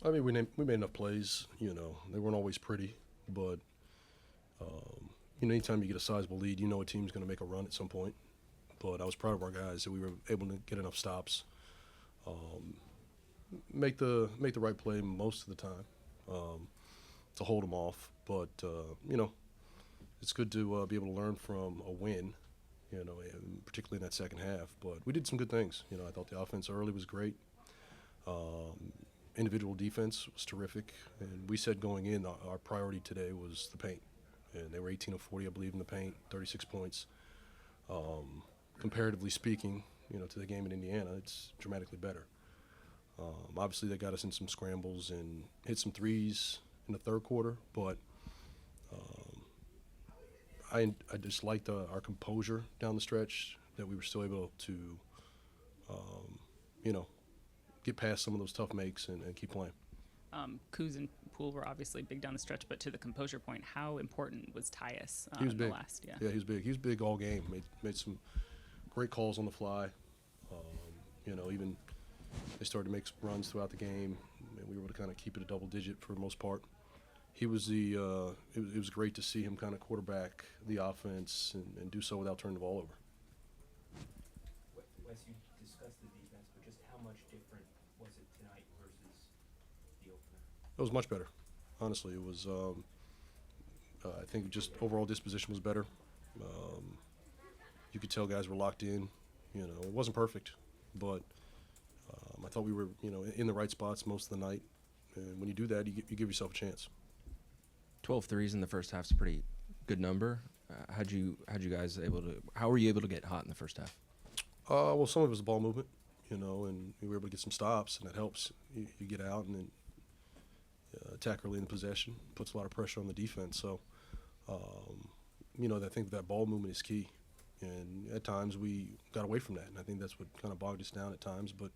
I mean, we made enough plays. They weren't always pretty, but anytime you get a sizable lead, you know a team's going to make a run at some point. But I was proud of our guys that we were able to get enough stops, make the right play most of the time to hold them off. But it's good to be able to learn from a win. And particularly in that second half. But we did some good things. I thought the offense early was great. Individual defense was terrific. And we said going in, our priority today was the paint. And they were 18 of 40, I believe, in the paint, 36 points. Comparatively speaking, to the game in Indiana, it's dramatically better. Obviously, they got us in some scrambles and hit some threes in the third quarter. But I just liked our composure down the stretch, that we were still able to, get past some of those tough makes and keep playing. Kuz and Poole were obviously big down the stretch, but to the composure point, how important was Tyus He was big. Yeah, he was big. He was big all game. Made some great calls on the fly. Even they started to make some runs throughout the game, and we were able to kind of keep it a double digit for the most part. He was it was great to see him kind of quarterback the offense and do so without turning the ball over. Wes, you discussed the defense, but just how much different was it tonight versus the opener? It was much better. Honestly, it was. I think just overall disposition was better. You could tell guys were locked in. It wasn't perfect, but I thought we were, in the right spots most of the night. And when you do that, you give yourself a chance. 12 threes in the first half is a pretty good number. How were you able to get hot in the first half? Well, some of it was ball movement, and we were able to get some stops, and that helps. You get out and then attack early in the possession, puts a lot of pressure on the defense. So, I think that ball movement is key. And at times we got away from that, and I think that's what kind of bogged us down at times. But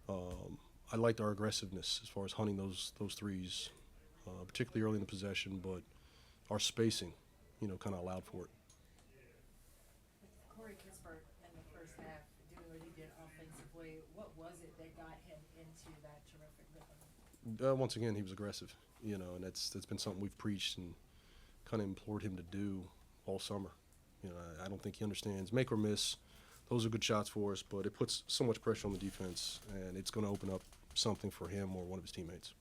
I liked our aggressiveness as far as hunting those threes, particularly early in the possession. But our spacing, kind of allowed for it. Corey Kispert in the first half, doing what he did offensively, what was it that got him into that terrific rhythm? Once again, he was aggressive, and that's been something we've preached and kind of implored him to do all summer. I don't think he understands make or miss. Those are good shots for us, but it puts so much pressure on the defense, and it's going to open up something for him or one of his teammates.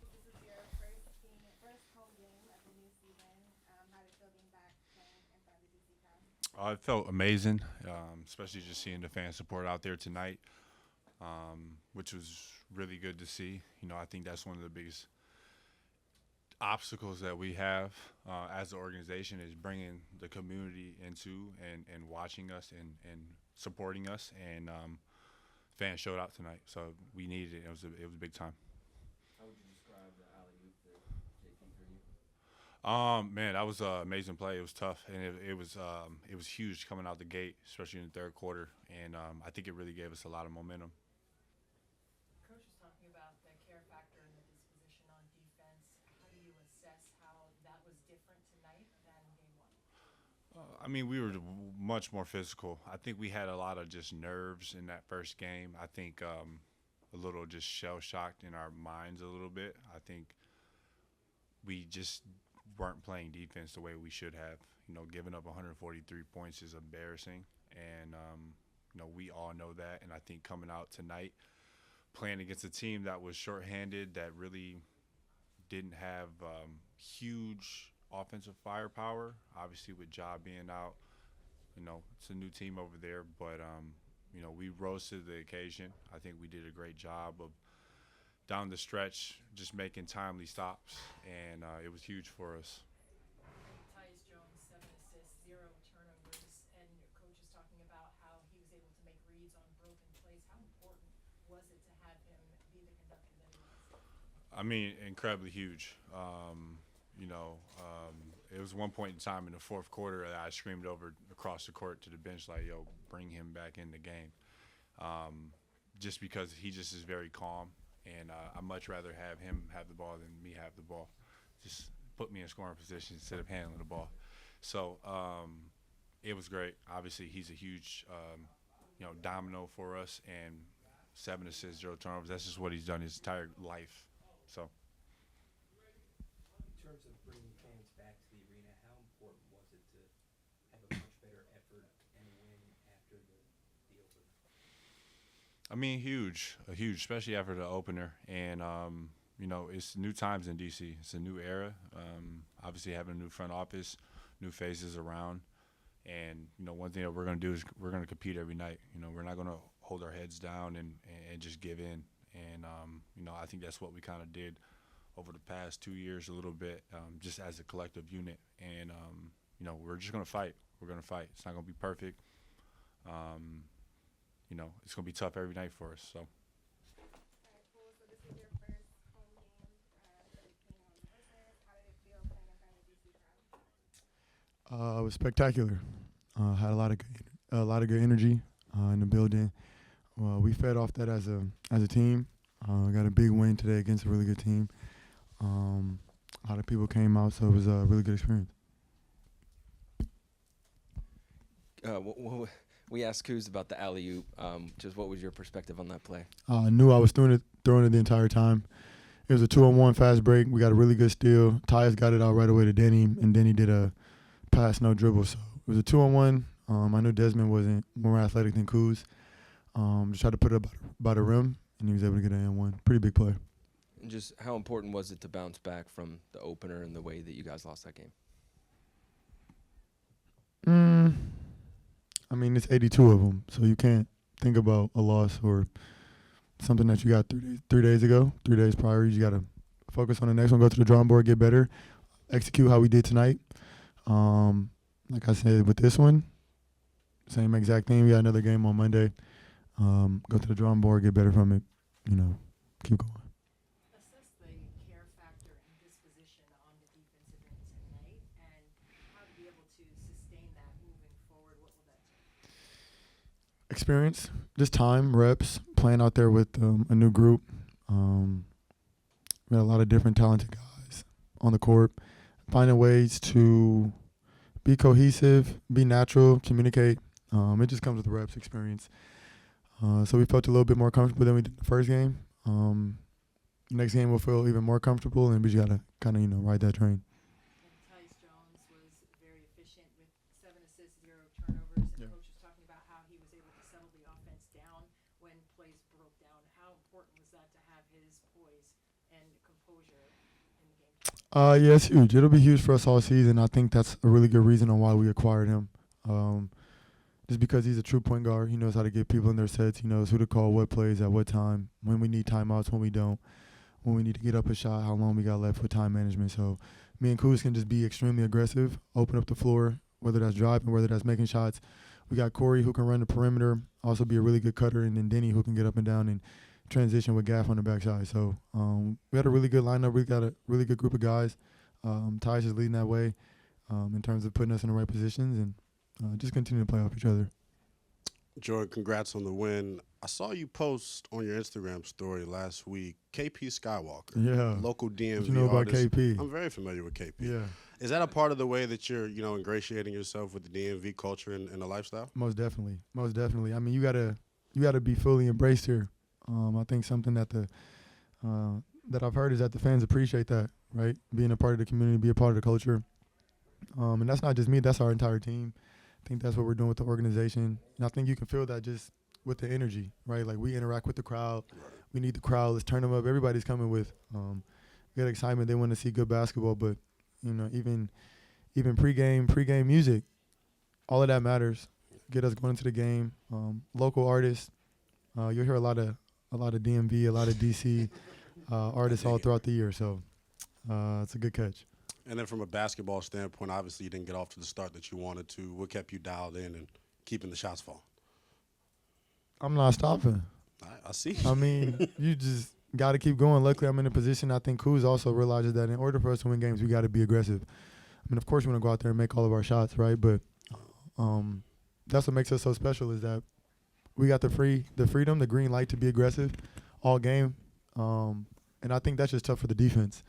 This is your first home game of the new season. How did it feel being back playing in front of the DC crowd? It felt amazing, especially just seeing the fan support out there tonight, which was really good to see. I think that's one of the biggest obstacles that we have as an organization is bringing the community into and watching us and supporting us. And fans showed out tonight, so we needed it. It was a big time. How would you describe the alley-oop that JP threw you? Man, that was an amazing play. It was tough, and it was huge coming out the gate, especially in the third quarter. And I think it really gave us a lot of momentum. Coach was talking about the care factor and the disposition on defense. How do you assess how that was different tonight than game one? We were much more physical. I think we had a lot of just nerves in that first game. I think a little just shell-shocked in our minds a little bit. I think we just weren't playing defense the way we should have. Giving up 143 points is embarrassing, and we all know that. And I think coming out tonight, playing against a team that was shorthanded, that really didn't have huge offensive firepower, obviously with Ja being out, it's a new team over there, but we rose to the occasion. I think we did a great job of down the stretch just making timely stops, and it was huge for us. Tyus Jones, 7 assists, 0 turnovers, and your coach is talking about how he was able to make reads on broken plays. How important was it to have him be the conductor that he was? Incredibly huge. It was one point in time in the fourth quarter that I screamed across the court to the bench like, yo, bring him back in the game. Just because he just is very calm, and I'd much rather have him have the ball than me have the ball. Just put me in scoring position instead of handling the ball. So it was great. Obviously, he's a huge domino for us, and 7 assists, 0 turnovers. That's just what he's done his entire life. So. In terms of bringing fans back to the arena, how important was it to have a much better effort and win after the opener? I mean, huge, especially after the opener. And, you know, it's new times in D.C. It's a new era. Obviously, having a new front office, new faces around. And, you know, one thing that we're going to do is we're going to compete every night. You know, we're not going to hold our heads down and just give in. And, you know, I think that's what we kind of did over the past 2 years a little bit, just as a collective unit. And, you know, we're just going to fight. We're going to fight. It's not going to be perfect. You know, it's going to be tough every night for us. So. All right, cool. So this is your first home game for the King on the Grizzlies. How did it feel playing in front of the DC crowd? It was spectacular. Had a lot of good energy in the building. We fed off that as a team. Got a big win today against a really good team. A lot of people came out, so it was a really good experience. We asked Kuz about the alley-oop. Just what was your perspective on that play? I knew I was throwing it the entire time. It was a 2-on-1 fast break. We got a really good steal. Tyus got it out right away to Denny, and Denny did a pass, no dribble. So it was a 2-on-1. I knew Desmond wasn't more athletic than Kuz. Just tried to put it up by the rim, and he was able to get an and one. Pretty big play. And just how important was it to bounce back from the opener and the way that you guys lost that game? I mean, it's 82 of them, so you can't think about a loss or something that you got 3 days ago, 3 days prior. You got to focus on the next one, go to the drawing board, get better, execute how we did tonight. Like I said, with this one, same exact thing. We got another game on Monday. Go to the drawing board, get better from it, you know, keep going. Assess the care factor and disposition on the defensive end tonight, and how to be able to sustain that moving forward. What will that take? Experience, just time, reps, playing out there with a new group. We had a lot of different talented guys on the court, finding ways to be cohesive, be natural, communicate. It just comes with reps, experience. So we felt a little bit more comfortable than we did the first game. Next game we'll feel even more comfortable, and we just got to kind of, you know, ride that train. And Tyus Jones was very efficient with 7 assists, 0 turnovers. And Yeah. Coach was talking about how he was able to settle the offense down when plays broke down. How important was that to have his poise and composure in the game? Yeah, it's huge. It'll be huge for us all season. I think that's a really good reason on why we acquired him. Just because he's a true point guard. He knows how to get people in their sets. He knows who to call, what plays, at what time, when we need timeouts, when we don't, when we need to get up a shot, how long we got left with time management. So me and Kuz can just be extremely aggressive, open up the floor, whether that's driving, whether that's making shots. We got Corey who can run the perimeter, also be a really good cutter, and then Denny who can get up and down and transition with Gaff on the backside. So we had a really good lineup. We got a really good group of guys. Tyus is leading that way in terms of putting us in the right positions and just continue to play off each other. Jordan, congrats on the win. I saw you post on your Instagram story last week, 𝗙𝗢𝗟𝗡, Yeah. local DMV What you know about artist. KP? I'm very familiar with KP. Yeah, Is that a part of the way that you're, you know, ingratiating yourself with the DMV culture and the lifestyle? most definitely. Most definitely. I mean, you gotta be fully embraced here. I think something that that I've heard is that the fans appreciate that, right? Being a part of the community, be a part of the culture. And that's not just me, that's our entire team. I think that's what we're doing with the organization. And I think you can feel that just with the energy, right? Like we interact with the crowd. Right. We need the crowd. Let's turn them up. Everybody's coming with good excitement. They want to see good basketball, but you know, even pregame music, all of that matters. Get us going into the game. Local artists, you'll hear a lot of DMV, a lot of DC artists all throughout the year. So it's a good catch. And then from a basketball standpoint, obviously you didn't get off to the start that you wanted to. What kept you dialed in and keeping the shots falling? I'm not stopping. I see. I mean, you just got to keep going. Luckily, I'm in a position. I think Kuz also realizes that in order for us to win games, we got to be aggressive. I mean, of course, we want to go out there and make all of our shots, right? But that's what makes us so special is that we got the freedom, the green light to be aggressive all game. And I think that's just tough for the defense.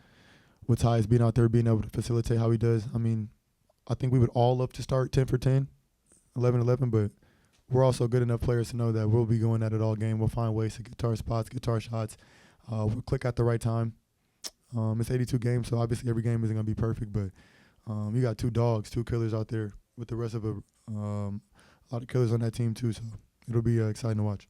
With Tyus being out there, being able to facilitate how he does. I mean, I think we would all love to start 10 for 10, 11-11, but we're also good enough players to know that we'll be going at it all game. We'll find ways to get to our spots, get to our shots. We'll click at the right time. It's 82 games, so obviously every game isn't going to be perfect, but you got two dogs, two killers out there with the rest of a lot of killers on that team too, so it'll be exciting to watch.